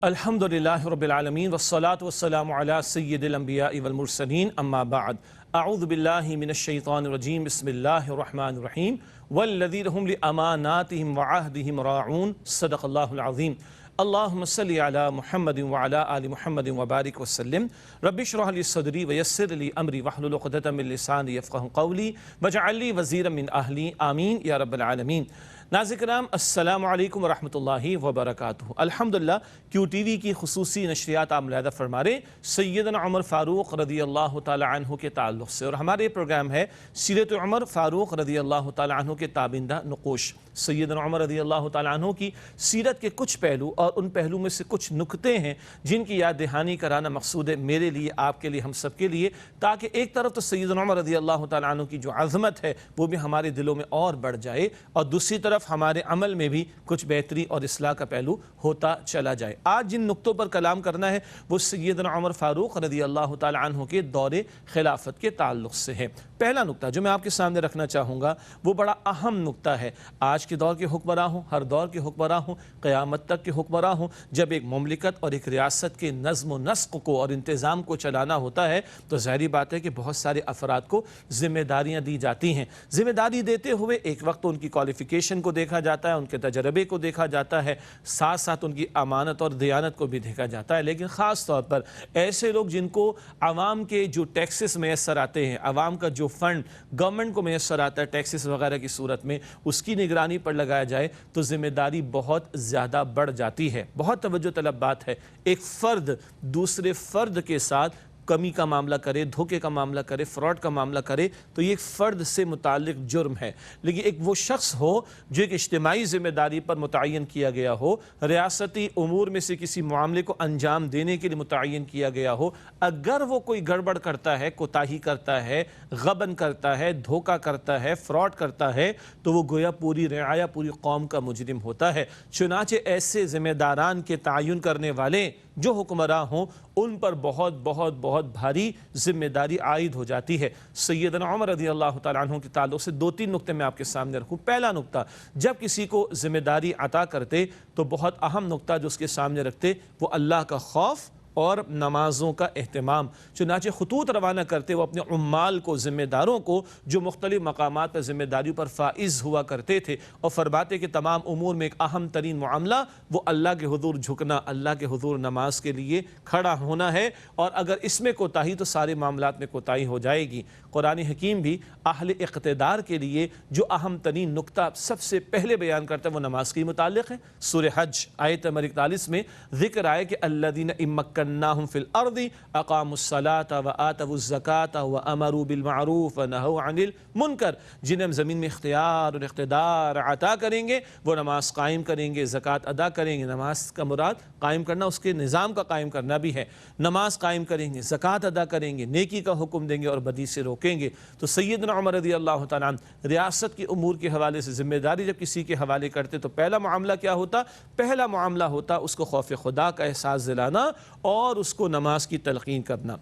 الحمدللہ رب العالمین والصلاة والسلام علی سید الانبیاء والمرسلین اما بعد اعوذ باللہ من الشیطان الرجیم بسم اللہ الرحمن الرحیم والذین هم لأماناتهم وعہدهم راعون صدق اللہ العظیم اللہم صلی علی محمد وعلی آل محمد وبارک وسلم رب اشرح لی صدری ویسر لی امری واحلل عقدۃ من لسانی یفقہوا قولی واجعل لی وزیرا من اہلی آمین یا رب العالمین۔ ناظرین کرام السلام علیکم ورحمۃ اللہ وبرکاتہ۔ الحمدللہ کیو ٹی وی کی خصوصی نشریات آپ ملاحظہ فرما رہے سیدنا عمر فاروق رضی اللہ تعالی عنہ کے تعلق سے، اور ہمارے پروگرام ہے سیرت عمر فاروق رضی اللہ تعالی عنہ کے تابندہ نقوش۔ سیدنا عمر رضی اللہ تعالی عنہ کی سیرت کے کچھ پہلو اور ان پہلو میں سے کچھ نکتے ہیں جن کی یاد دہانی کرانا مقصود ہے میرے لیے، آپ کے لیے، ہم سب کے لیے، تاکہ ایک طرف تو سیدنا عمر رضی اللہ تعالی عنہ کی جو عظمت ہے وہ بھی ہمارے دلوں میں اور بڑھ جائے، اور دوسری طرف ہمارے عمل میں بھی کچھ بہتری اور اصلاح کا پہلو ہوتا چلا جائے۔ آج جن نقطوں پر کلام کرنا ہے وہ سیدنا عمر فاروق رضی اللہ تعالی عنہ کے دور خلافت کے تعلق سے ہے۔ پہلا نقطہ جو میں آپ کے سامنے رکھنا چاہوں گا وہ بڑا اہم نقطہ ہے۔ آج کے دور کے حکمراں ہوں، ہر دور کے حکمراں ہوں، قیامت تک کے حکمراں ہوں، جب ایک مملکت اور ایک ریاست کے نظم و نسق کو اور انتظام کو چلانا ہوتا ہے تو ظاہری بات ہے کہ بہت سارے افراد کو ذمہ داریاں دی جاتی ہیں۔ ذمہ داری دیتے ہوئے ایک وقت ان کی کوالیفیکیشن کو دیکھا جاتا ہے، ان کے تجربے کو دیکھا جاتا ہے، ساتھ ساتھ ان کی امانت اور دیانت کو بھی دیکھا جاتا ہے، لیکن خاص طور پر ایسے لوگ جن کو عوام کے جو ٹیکسز میسر آتے ہیں، عوام کا جو فنڈ گورنمنٹ کو میسر آتا ہے ٹیکسز وغیرہ کی صورت میں، اس کی نگرانی پر لگایا جائے تو ذمہ داری بہت زیادہ بڑھ جاتی ہے۔ بہت توجہ طلب بات ہے، ایک فرد دوسرے فرد کے ساتھ کمی کا معاملہ کرے، دھوکے کا معاملہ کرے، فراڈ کا معاملہ کرے تو یہ ایک فرد سے متعلق جرم ہے، لیکن ایک وہ شخص ہو جو ایک اجتماعی ذمہ داری پر متعین کیا گیا ہو، ریاستی امور میں سے کسی معاملے کو انجام دینے کے لیے متعین کیا گیا ہو، اگر وہ کوئی گڑبڑ کرتا ہے، کوتاہی کرتا ہے، غبن کرتا ہے، دھوکہ کرتا ہے، فراڈ کرتا ہے تو وہ گویا پوری رعایا، پوری قوم کا مجرم ہوتا ہے۔ چنانچہ ایسے ذمہ داران کے تعین کرنے والے جو حکمراں ہوں ان پر بہت بہت بہت بھاری ذمہ داری عائد ہو جاتی ہے۔ سیدنا عمر رضی اللہ تعالیٰ عنہ کے تعلق سے دو تین نقطے میں آپ کے سامنے رکھوں۔ پہلا نقطہ، جب کسی کو ذمہ داری عطا کرتے تو بہت اہم نقطہ جو اس کے سامنے رکھتے وہ اللہ کا خوف اور نمازوں کا اہتمام۔ چنانچہ خطوط روانہ کرتے وہ اپنے عمال کو، ذمہ داروں کو جو مختلف مقامات پر ذمہ داریوں پر فائز ہوا کرتے تھے، اور فرماتے کہ تمام امور میں ایک اہم ترین معاملہ وہ اللہ کے حضور جھکنا، اللہ کے حضور نماز کے لیے کھڑا ہونا ہے، اور اگر اس میں کوتاہی تو سارے معاملات میں کوتاہی ہو جائے گی۔ قرآن حکیم بھی اہل اقتدار کے لیے جو اہم ترین نقطہ سب سے پہلے بیان کرتا ہے وہ نماز کے متعلق ہے۔ سورہ حج آیت نمبر 41 میں ذکر آئے کہ الذین امکناہم فی الارض اقاموا الصلاۃ وآتوا الزکاۃ وامروا بالمعروف ونہوا عن المنکر، جنہیں ہم زمین میں اختیار اور اقتدار عطا کریں گے وہ نماز قائم کریں گے، زکوٰۃ ادا کریں گے۔ نماز کا مراد قائم کرنا، اس کے نظام کا قائم کرنا بھی ہے۔ نماز قائم کریں گے، زکوٰۃ ادا کریں گے، نیکی کا حکم دیں گے اور بدی سے روکیں گے۔ تو سیدنا عمر رضی اللہ تعالیٰ عنہ ریاست کی امور کے حوالے سے ذمہ داری جب کسی کے حوالے کرتے تو پہلا معاملہ کیا ہوتا؟ پہلا معاملہ ہوتا اس کو خوف خدا کا احساس دلانا اور اس کو نماز کی تلقین کرنا۔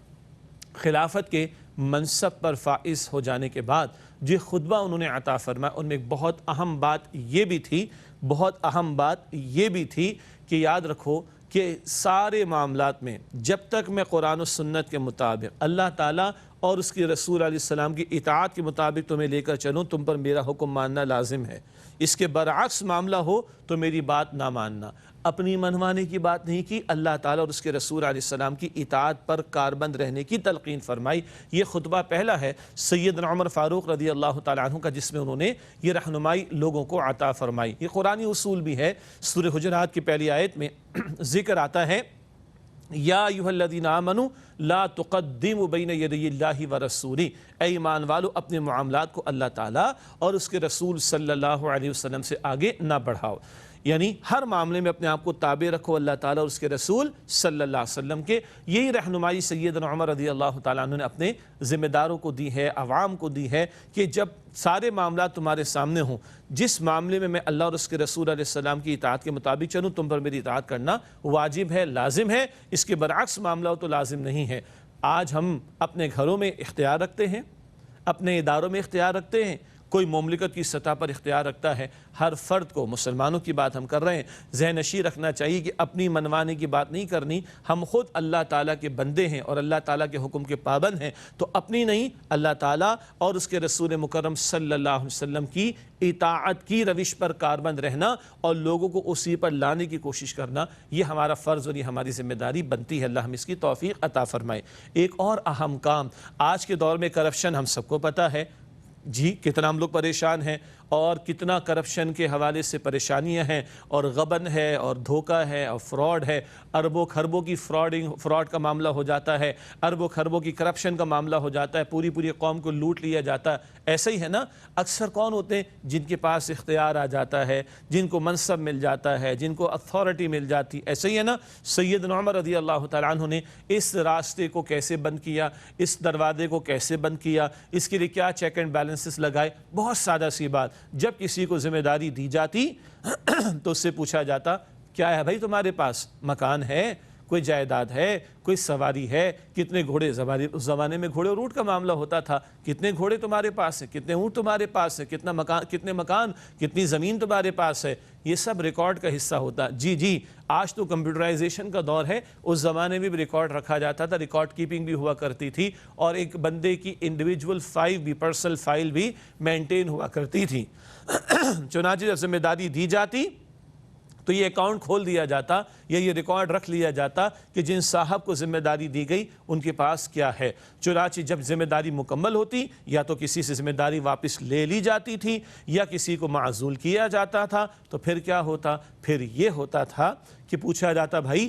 خلافت کے منصب پر فائز ہو جانے کے بعد جو خطبہ انہوں نے عطا فرمایا ان میں ایک بہت اہم بات یہ بھی تھی کہ یاد رکھو کہ سارے معاملات میں جب تک میں قرآن و سنت کے مطابق اللہ تعالیٰ اور اس کے رسول علیہ السلام کی اطاعت کے مطابق تمہیں لے کر چلوں، تم پر میرا حکم ماننا لازم ہے۔ اس کے برعکس معاملہ ہو تو میری بات نہ ماننا۔ اپنی منوانے کی بات نہیں کی، اللہ تعالیٰ اور اس کے رسول علیہ السلام کی اطاعت پر کاربند رہنے کی تلقین فرمائی۔ یہ خطبہ پہلا ہے سیدنا عمر فاروق رضی اللہ تعالیٰ عنہ کا، جس میں انہوں نے یہ رہنمائی لوگوں کو عطا فرمائی۔ یہ قرآنی اصول بھی ہے۔ سورہ حجرات کی پہلی آیت میں ذکر آتا ہے یا ایھا الذین آمنوا لا تقدموا بین یدی اللہ ورسولہ، اے ایمان والو اپنے معاملات کو اللہ تعالیٰ اور اس کے رسول صلی اللہ علیہ وسلم سے آگے نہ بڑھاؤ، یعنی ہر معاملے میں اپنے آپ کو تابع رکھو اللہ تعالیٰ اور اس کے رسول صلی اللہ علیہ وسلم کے۔ یہی رہنمائی سیدنا عمر رضی اللہ تعالیٰ عنہ نے اپنے ذمہ داروں کو دی ہے، عوام کو دی ہے کہ جب سارے معاملات تمہارے سامنے ہوں، جس معاملے میں اللہ اور اس کے رسول علیہ السلام کی اطاعت کے مطابق چلوں، تم پر میری اطاعت کرنا واجب ہے، لازم ہے۔ اس کے برعکس معاملہ ہو تو لازم نہیں ہے۔ آج ہم اپنے گھروں میں اختیار رکھتے ہیں، اپنے اداروں میں اختیار رکھتے ہیں، کوئی مملکت کی سطح پر اختیار رکھتا ہے، ہر فرد کو، مسلمانوں کی بات ہم کر رہے ہیں، ذہن نشین رکھنا چاہیے کہ اپنی منوانے کی بات نہیں کرنی. ہم خود اللہ تعالیٰ کے بندے ہیں اور اللہ تعالیٰ کے حکم کے پابند ہیں، تو اپنی نہیں، اللہ تعالیٰ اور اس کے رسول مکرم صلی اللہ علیہ وسلم کی اطاعت کی روش پر کاربند رہنا اور لوگوں کو اسی پر لانے کی کوشش کرنا، یہ ہمارا فرض اور یہ ہماری ذمہ داری بنتی ہے. اللہ ہم اس کی توفیق عطا فرمائے. ایک اور اہم کام، آج کے دور میں کرپشن ہم سب کو پتہ ہے جی، کتنا ہم لوگ پریشان ہیں اور کتنا کرپشن کے حوالے سے پریشانیاں ہیں اور غبن ہے اور دھوکہ ہے اور فراڈ ہے. اربوں خربوں کی فراڈ کا معاملہ ہو جاتا ہے، اربوں خربوں کی کرپشن کا معاملہ ہو جاتا ہے، پوری قوم کو لوٹ لیا جاتا ہے. ایسا ہی ہے نا، اکثر کون ہوتے ہیں جن کے پاس اختیار آ جاتا ہے، جن کو منصب مل جاتا ہے، جن کو اتھارٹی مل جاتی. ایسا ہی ہے نا، سیدنا عمر رضی اللہ تعالیٰ عنہ نے اس راستے کو کیسے بند کیا، اس دروازے کو کیسے بند کیا، اس کے لیے کیا چیک اینڈ بیلنسز لگائے. بہت سادہ سی بات، جب کسی کو ذمہ داری دی جاتی تو اس سے پوچھا جاتا کیا ہے بھائی تمہارے پاس، مکان ہے، کوئی جائیداد ہے، کوئی سواری ہے، کتنے گھوڑے، اس زمانے میں گھوڑے اور اونٹ کا معاملہ ہوتا تھا، کتنے گھوڑے تمہارے پاس ہیں، کتنے اونٹ تمہارے پاس ہیں، کتنے مکان، کتنی زمین تمہارے پاس ہے. یہ سب ریکارڈ کا حصہ ہوتا. جی آج تو کمپیوٹرائزیشن کا دور ہے، اس زمانے میں بھی ریکارڈ رکھا جاتا تھا، ریکارڈ کیپنگ بھی ہوا کرتی تھی اور ایک بندے کی انڈیویجول فائل بھی، پرسنل فائل بھی مینٹین ہوا کرتی تھی. چنانچہ جب ذمہ داری دی جاتی تو یہ اکاؤنٹ کھول دیا جاتا یا یہ ریکارڈ رکھ لیا جاتا کہ جن صاحب کو ذمہ داری دی گئی ان کے پاس کیا ہے. چنانچہ جب ذمہ داری مکمل ہوتی یا تو کسی سے ذمہ داری واپس لے لی جاتی تھی یا کسی کو معزول کیا جاتا تھا، تو پھر کیا ہوتا، پھر یہ ہوتا تھا کہ پوچھا جاتا بھائی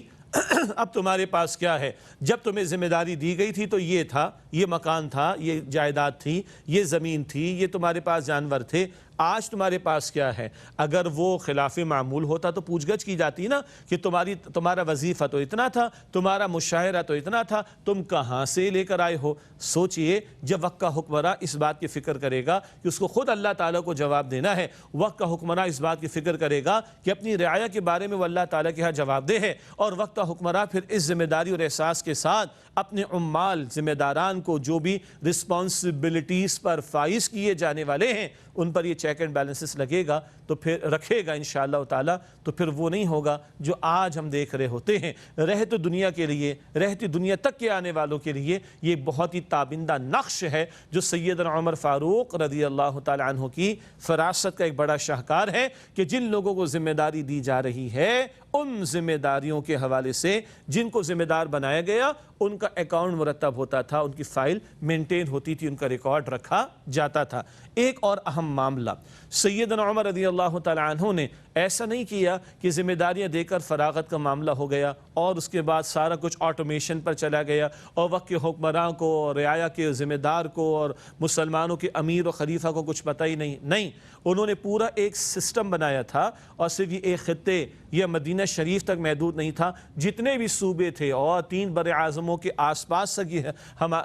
اب تمہارے پاس کیا ہے. جب تمہیں ذمہ داری دی گئی تھی تو یہ تھا، یہ مکان تھا، یہ جائیداد تھی، یہ زمین تھی، یہ تمہارے پاس جانور تھے، آج تمہارے پاس کیا ہے. اگر وہ خلاف معمول ہوتا تو پوچھ گچھ کی جاتی نا کہ تمہارا وظیفہ تو اتنا تھا، تمہارا مشاہرہ تو اتنا تھا، تم کہاں سے لے کر آئے ہو. سوچئے جب وقت کا حکمراں اس بات کی فکر کرے گا کہ اس کو خود اللہ تعالیٰ کو جواب دینا ہے، وقت کا حکمراں اس بات کی فکر کرے گا کہ اپنی رعایا کے بارے میں وہ اللہ تعالیٰ کے ہاں جواب دہ ہے، اور وقت کا حکمراں پھر اس ذمہ داری اور احساس کے ساتھ اپنے عمال، ذمہ داران کو جو بھی رسپانسبلٹیز پر فائز کیے جانے والے ہیں ان پر یہ چیک اینڈ بیلنسز لگے گا تو پھر رکھے گا انشاءاللہ تعالیٰ. تو پھر وہ نہیں ہوگا جو آج ہم دیکھ رہے ہوتے ہیں. رہتے دنیا کے لیے، رہتی دنیا تک کے آنے والوں کے لیے یہ بہت ہی تابندہ نقش ہے جو سیدنا عمر فاروق رضی اللہ تعالیٰ عنہ کی فراست کا ایک بڑا شاہکار ہے کہ جن لوگوں کو ذمہ داری دی جا رہی ہے ان ذمہ داریوں کے حوالے سے جن کو ذمہ دار بنایا گیا ان کا اکاؤنٹ مرتب ہوتا تھا، ان کی فائل مینٹین ہوتی تھی، ان کا ریکارڈ رکھا جاتا تھا. ایک اور اہم معاملہ، سیدنا عمر رضی اللہ تعالیٰ عنہ نے ایسا نہیں کیا کہ ذمہ داریاں دے کر فراغت کا معاملہ ہو گیا اور اس کے بعد سارا کچھ آٹومیشن پر چلا گیا اور وقت کے حکمراں کو اور رعایا کے ذمہ دار کو اور مسلمانوں کے امیر و خلیفہ کو کچھ پتہ ہی نہیں. انہوں نے پورا ایک سسٹم بنایا تھا اور صرف یہ ایک خطے یا مدینہ شریف تک محدود نہیں تھا، جتنے بھی صوبے تھے اور 3 بر اعظموں کے آس پاس تک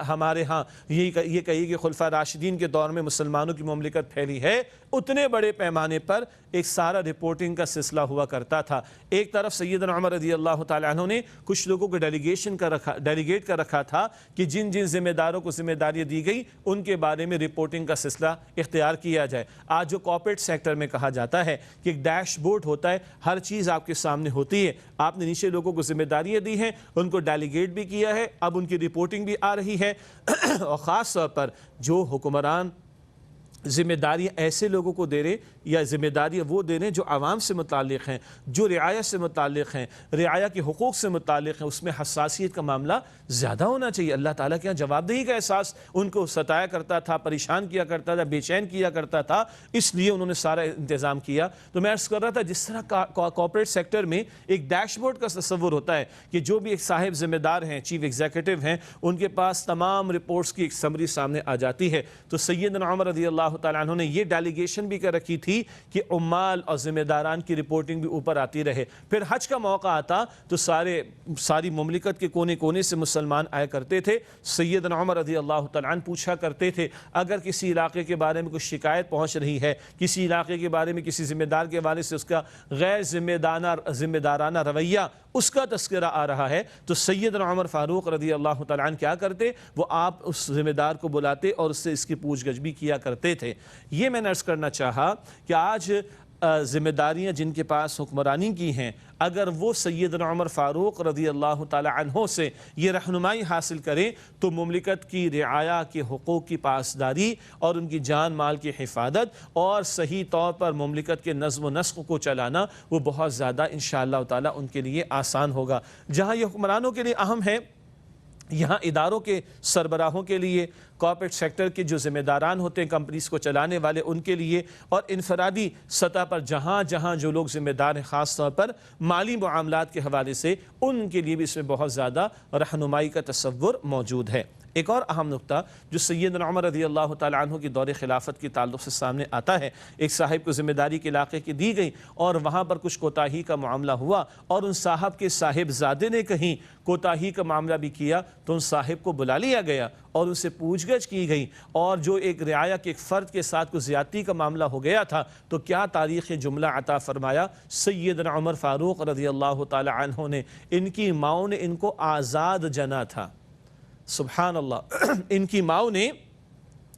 ہمارے ہاں یہ کہیے کہ خلفاء راشدین کے دور میں مسلمانوں کی مملکت پھیلی ہے، اتنے بڑے پیمانے پر ایک سارا رپورٹنگ کا سلسلہ ہوا کرتا تھا. ایک طرف سیدنا عمر رضی اللہ تعالیٰ عنہ نے کچھ لوگوں کو ڈیلیگیٹ کر رکھا تھا کہ جن ذمہ داروں کو ذمہ داریاں دی گئی ان کے بارے میں رپورٹنگ کا سلسلہ اختیار کیا جائے. آج جو کارپوریٹ سیکٹر میں کہا جاتا ہے کہ ایک ڈیش بورڈ ہوتا ہے، ہر چیز آپ کے سامنے ہوتی ہے، آپ نے نیچے لوگوں کو ذمہ داریاں دی ہیں، ان کو ڈیلیگیٹ بھی کیا ہے، اب ان کی رپورٹنگ بھی آ رہی ہے. اور خاص طور پر جو حکمران ذمہ داریاں ایسے لوگوں کو دے رہے یا ذمہ داریاں وہ دے رہے جو عوام سے متعلق ہیں، جو رعایا سے متعلق ہیں، رعایا کے حقوق سے متعلق ہیں، اس میں حساسیت کا معاملہ زیادہ ہونا چاہیے. اللہ تعالیٰ کے یہاں جواب دہی کا احساس ان کو ستایا کرتا تھا، پریشان کیا کرتا تھا، بے چین کیا کرتا تھا، اس لیے انہوں نے سارا انتظام کیا. تو میں عرض کر رہا تھا جس طرح کارپوریٹ سیکٹر میں ایک ڈیش بورڈ کا تصور ہوتا ہے کہ جو بھی ایک صاحب ذمہ دار ہیں، چیف ایگزیکٹو ہیں، ان کے پاس تمام رپورٹس کی ایک سمری سامنے آ جاتی ہے. تو سیدنا عمر رضی اللہ تعالیٰ عنہ نے یہ ڈیلیگیشن بھی کر رکھی تھی کہ عمال اور ذمہ داران کی رپورٹنگ بھی اوپر آتی رہے. پھر حج کا موقع آتا تو ساری مملکت کے کونے کونے سے مسلمان آیا کرتے تھے. سیدنا عمر رضی اللہ تعالیٰ عنہ پوچھا کرتے تھے اگر کسی علاقے کے بارے میں کوئی شکایت پہنچ رہی ہے، کسی علاقے کے بارے میں کسی ذمہ دار کے حوالے سے اس کا غیر ذمہ دارانہ رویہ اس کا تذکرہ آ رہا ہے، تو سیدنا عمر فاروق رضی اللہ تعالیٰ عنہ کیا کرتے، وہ آپ اس ذمہ دار کو بلاتے اور اس سے اس کی پوچھ گچھ بھی کیا کرتے تھے. تھے۔ یہ میں نے عرض کرنا چاہا کہ آج ذمہ داریاں جن کے پاس حکمرانی کی ہیں، اگر وہ سیدنا عمر فاروق رضی اللہ تعالی عنہ سے یہ رہنمائی حاصل کریں تو مملکت کی رعایا کے حقوق کی پاسداری اور ان کی جان مال کی حفاظت اور صحیح طور پر مملکت کے نظم و نسق کو چلانا وہ بہت زیادہ انشاءاللہ تعالی ان کے لیے آسان ہوگا۔ جہاں یہ حکمرانوں کے لیے اہم ہے، یہاں اداروں کے سربراہوں کے لیے، کارپوریٹ سیکٹر کے جو ذمہ داران ہوتے ہیں کمپنیز کو چلانے والے ان کے لیے، اور انفرادی سطح پر جہاں جہاں جو لوگ ذمہ دار ہیں خاص طور پر مالی معاملات کے حوالے سے، ان کے لیے بھی اس میں بہت زیادہ رہنمائی کا تصور موجود ہے۔ ایک اور اہم نقطہ جو سیدنا عمر رضی اللہ تعالیٰ عنہ کی دور خلافت کے تعلق سے سامنے آتا ہے، ایک صاحب کو ذمہ داری کے علاقے کی دی گئی اور وہاں پر کچھ کوتاہی کا معاملہ ہوا اور ان صاحب کے صاحبزادے نے کہیں کوتاہی کا معاملہ بھی کیا تو ان صاحب کو بلا لیا گیا اور ان سے پوچھ گچھ کی گئی، اور جو ایک رعایا کے ایک فرد کے ساتھ کوئی زیادتی کا معاملہ ہو گیا تھا تو کیا تاریخ جملہ عطا فرمایا، سیدنا عمر فاروق رضی اللہ تعالی عنہ نے ان کی ماؤں نے ان کو آزاد جنا تھا۔ سبحان اللہ، ان کی ماؤں نے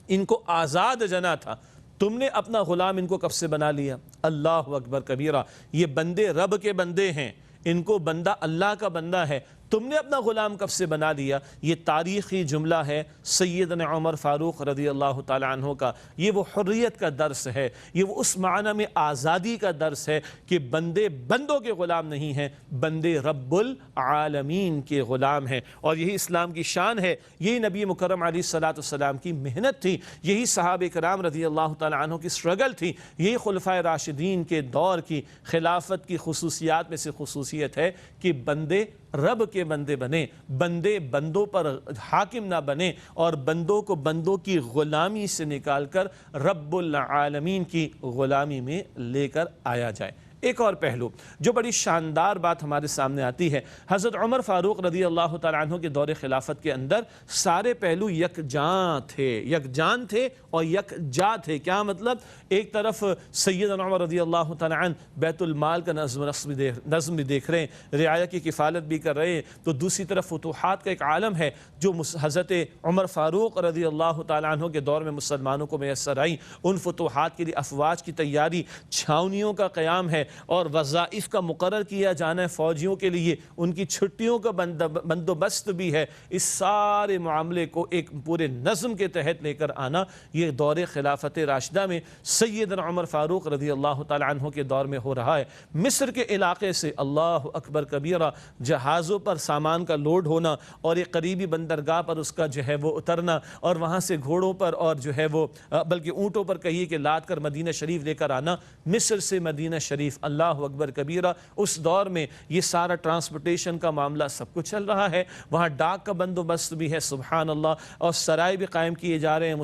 ان کو آزاد جنا تھا، تم نے اپنا غلام ان کو کب سے بنا لیا؟ اللہ اکبر کبیرہ، یہ بندے رب کے بندے ہیں، ان کو بندہ اللہ کا بندہ ہے، تم نے اپنا غلام کب سے بنا لیا؟ یہ تاریخی جملہ ہے سیدنا عمر فاروق رضی اللہ تعالی عنہ کا۔ یہ وہ حریت کا درس ہے، یہ وہ اس معنی میں آزادی کا درس ہے کہ بندے بندوں کے غلام نہیں ہیں، بندے رب العالمین کے غلام ہیں، اور یہی اسلام کی شان ہے، یہی نبی مکرم علیہ السلام کی محنت تھی، یہی صحابہ کرام رضی اللہ تعالی عنہ کی سٹرگل تھی، یہی خلفائے راشدین کے دور کی خلافت کی خصوصیات میں سے خصوصیت ہے کہ بندے رب کے بندے بنے، بندے بندوں پر حاکم نہ بنے، اور بندوں کو بندوں کی غلامی سے نکال کر رب العالمین کی غلامی میں لے کر آیا جائے۔ ایک اور پہلو جو بڑی شاندار بات ہمارے سامنے آتی ہے، حضرت عمر فاروق رضی اللہ تعالیٰ عنہ کے دور خلافت کے اندر سارے پہلو یکجاں تھے اور یکجا تھے۔ کیا مطلب؟ ایک طرف سیدنا عمر رضی اللہ تعالیٰ عنہ بیت المال کا نظم بھی دیکھ رہے ہیں، رعایا کی کفالت بھی کر رہے ہیں، تو دوسری طرف فتوحات کا ایک عالم ہے جو حضرت عمر فاروق رضی اللہ تعالیٰ عنہ کے دور میں مسلمانوں کو میسر آئی۔ ان فتوحات کے لیے افواج کی تیاری، چھاونیوں کا قیام ہے، اور وظائف کا مقرر کیا جانا ہے فوجیوں کے لیے، ان کی چھٹیوں کا بندوبست بھی ہے۔ اس سارے معاملے کو ایک پورے نظم کے تحت لے کر آنا، یہ دور خلافت راشدہ میں سیدنا عمر فاروق رضی اللہ تعالی عنہ کے دور میں ہو رہا ہے۔ مصر کے علاقے سے اللہ اکبر کبیرہ جہازوں پر سامان کا لوڈ ہونا اور ایک قریبی بندرگاہ پر اس کا جو ہے وہ اترنا، اور وہاں سے گھوڑوں پر اور جو ہے وہ بلکہ اونٹوں پر کہیے کہ لاد کر مدینہ شریف لے کر آنا، مصر سے مدینہ شریف، اللہ اکبر کبیرہ۔ اس دور میں یہ سارا ٹرانسپورٹیشن کا معاملہ سب کچھ چل رہا ہے، وہاں ڈاک کا بندوبست بھی ہے، سبحان اللہ، اور سرائے بھی قائم کیے جا رہے ہیں،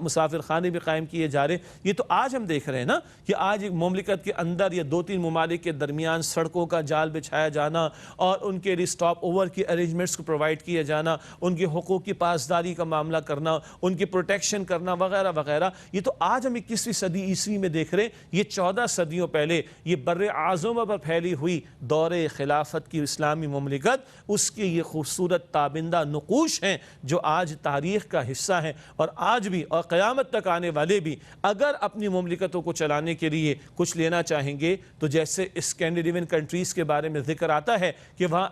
مسافر خانے بھی قائم کیے جا رہے ہیں۔ یہ تو آج ہم دیکھ رہے ہیں نا کہ آج ایک مملکت کے اندر یا 2-3 ممالک کے درمیان سڑکوں کا جال بچھایا جانا اور ان کے لیے سٹاپ اوور کی ارینجمنٹس کو پرووائڈ کیا جانا، ان کے حقوق کی پاسداری کا معاملہ کرنا، ان کی پروٹیکشن کرنا وغیرہ وغیرہ، یہ تو آج ہم 21ویں صدی عیسوی میں دیکھ رہے ہیں۔ یہ 14 صدیوں پہلے یہ بر اعظم پر پھیلی ہوئی دور خلافت کی اسلامی مملکت، اس کے یہ خوبصورت تابندہ نقوش ہیں جو آج تاریخ کا حصہ ہیں، اور آج بھی اور قیامت تک آنے والے بھی اگر اپنی مملکتوں کو چلانے کے لیے کچھ لینا چاہیں گے تو جیسے اسکینڈینیوین کنٹریز کے بارے میں ذکر آتا ہے کہ وہاں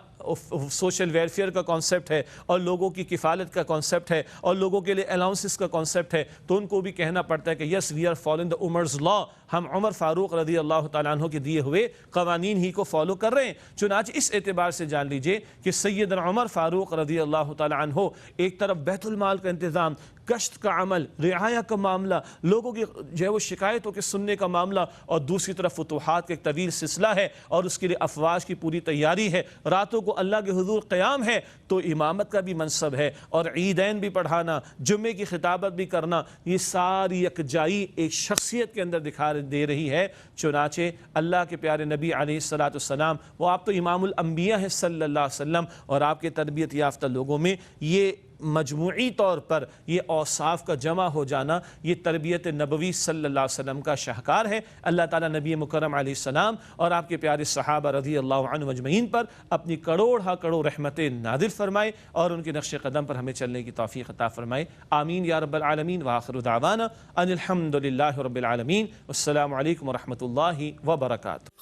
سوشل ویلفیئر کا کانسیپٹ ہے اور لوگوں کی کفالت کا کانسیپٹ ہے اور لوگوں کے لیے الاؤنسز کا کانسیپٹ ہے، تو ان کو بھی کہنا پڑتا ہے کہ یس وی آر فالوئنگ دی عمرز لا، ہم عمر فاروق رضی اللہ تعالیٰ عنہ کے دیے ہوئے قوانین ہی کو فالو کر رہے ہیں۔ چنانچہ اس اعتبار سے جان لیجئے کہ سیدنا عمر فاروق رضی اللہ تعالیٰ عنہ ایک طرف بیت المال کا انتظام، کشت کا عمل، رعایا کا معاملہ، لوگوں کی جو ہے وہ شکایتوں کے سننے کا معاملہ، اور دوسری طرف فتوحات کا ایک طویل سلسلہ ہے اور اس کے لیے افواج کی پوری تیاری ہے، راتوں کو اللہ کے حضور قیام ہے، تو امامت کا بھی منصب ہے اور عیدین بھی پڑھانا، جمعے کی خطابت بھی کرنا، یہ ساری یکجائی ایک شخصیت کے اندر دکھا دے رہی ہے۔ چنانچہ اللہ کے پیارے نبی علیہ السلام، وہ آپ تو امام الانبیاء ہیں صلی اللہ علیہ وسلم، اور آپ کے تربیت یافتہ لوگوں میں یہ مجموعی طور پر یہ اوصاف کا جمع ہو جانا یہ تربیت نبوی صلی اللہ علیہ وسلم کا شاہکار ہے۔ اللہ تعالیٰ نبی مکرم علیہ السلام اور آپ کے پیارے صحابہ رضی اللہ عنہ مجمعین پر اپنی کروڑ رحمتیں نازل فرمائے اور ان کے نقش قدم پر ہمیں چلنے کی توفیق عطا فرمائے، آمین یا رب العالمین۔ وآخر دعوانا ان الحمد للہ رب العالمین، والسلام علیکم ورحمۃ اللہ وبرکاتہ۔